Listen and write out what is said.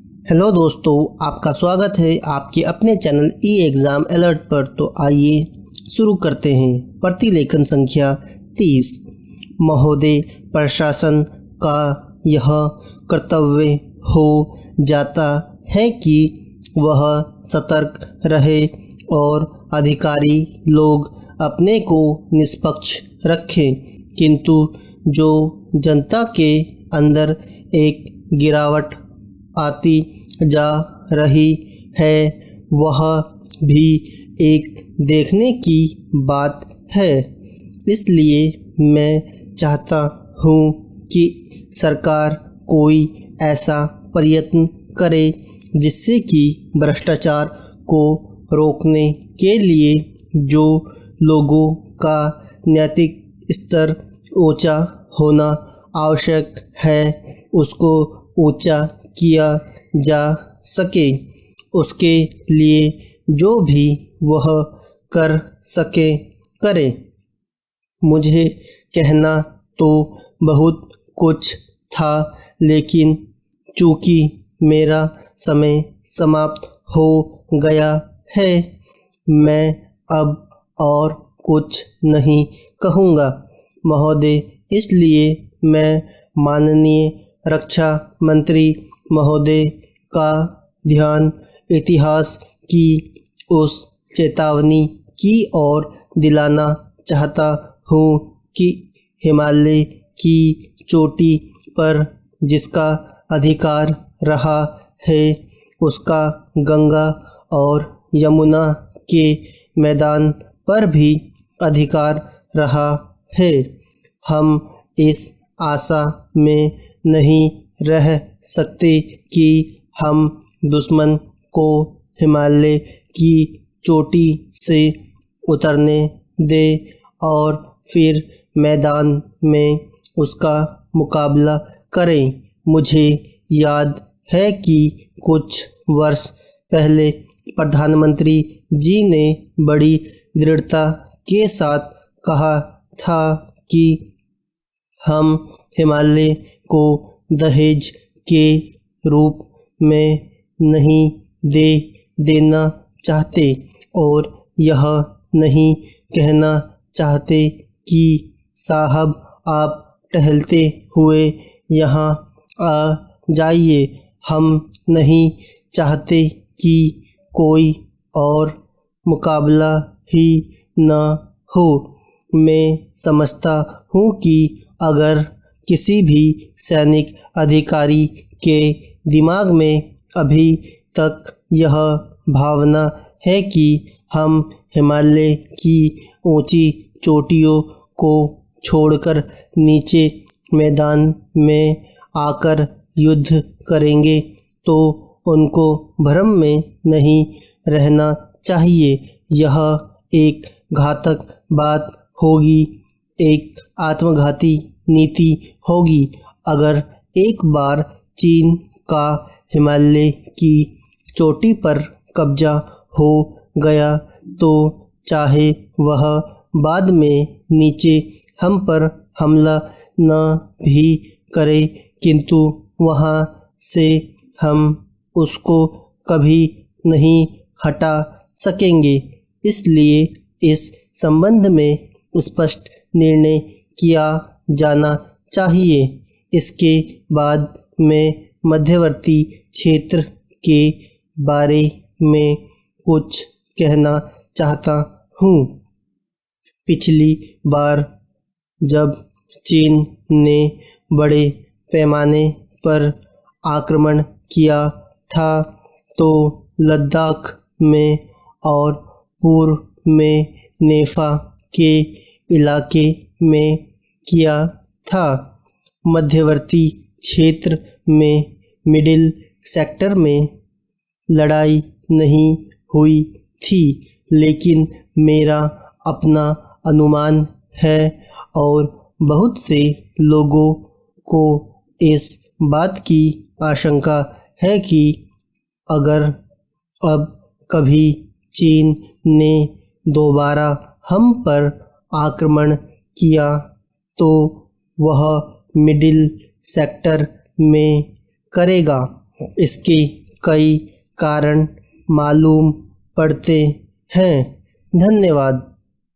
Hello दोस्तों, आपका स्वागत है आपके अपने चैनल ई एग्ज़ाम अलर्ट पर। तो आइए शुरू करते हैं। प्रतिलेखन संख्या 30। महोदय, प्रशासन का यह कर्तव्य हो जाता है कि वह सतर्क रहे और अधिकारी लोग अपने को निष्पक्ष रखें, किंतु जो जनता के अंदर एक गिरावट आती जा रही है वह भी एक देखने की बात है। इसलिए मैं चाहता हूँ कि सरकार कोई ऐसा प्रयत्न करे जिससे कि भ्रष्टाचार को रोकने के लिए जो लोगों का नैतिक स्तर ऊंचा होना आवश्यक है उसको ऊंचा किया जा सके। उसके लिए जो भी वह कर सके करे। मुझे कहना तो बहुत कुछ था, लेकिन चूँकि मेरा समय समाप्त हो गया है, मैं अब और कुछ नहीं कहूँगा। महोदय, इसलिए मैं माननीय रक्षा मंत्री महोदय का ध्यान इतिहास की उस चेतावनी की ओर दिलाना चाहता हूँ कि हिमालय की चोटी पर जिसका अधिकार रहा है उसका गंगा और यमुना के मैदान पर भी अधिकार रहा है। हम इस आशा में नहीं रह सकते कि हम दुश्मन को हिमालय की चोटी से उतरने दें और फिर मैदान में उसका मुकाबला करें। मुझे याद है कि कुछ वर्ष पहले प्रधानमंत्री जी ने बड़ी दृढ़ता के साथ कहा था कि हम हिमालय को दहेज के रूप में नहीं देना चाहते और यह नहीं कहना चाहते कि साहब आप टहलते हुए यहाँ आ जाइए। हम नहीं चाहते कि कोई और मुकाबला ही न हो। मैं समझता हूँ कि अगर किसी भी सैनिक अधिकारी के दिमाग में अभी तक यह भावना है कि हम हिमालय की ऊंची चोटियों को छोड़कर नीचे मैदान में आकर युद्ध करेंगे, तो उनको भ्रम में नहीं रहना चाहिए। यह एक घातक बात होगी, एक आत्मघाती नीति होगी। अगर एक बार चीन का हिमालय की चोटी पर कब्जा हो गया तो चाहे वह बाद में नीचे हम पर हमला न भी करे, किंतु वहाँ से हम उसको कभी नहीं हटा सकेंगे। इसलिए इस संबंध में स्पष्ट निर्णय किया जाना चाहिए। इसके बाद मैं मध्यवर्ती क्षेत्र के बारे में कुछ कहना चाहता हूँ। पिछली बार जब चीन ने बड़े पैमाने पर आक्रमण किया था तो लद्दाख में और पूर्व में नेफा के इलाके में किया था। मध्यवर्ती क्षेत्र में मिडिल सेक्टर में लड़ाई नहीं हुई थी, लेकिन मेरा अपना अनुमान है और बहुत से लोगों को इस बात की आशंका है कि अगर अब कभी चीन ने दोबारा हम पर आक्रमण किया तो वह मिडिल सेक्टर में करेगा। इसके कई कारण मालूम पड़ते हैं। धन्यवाद।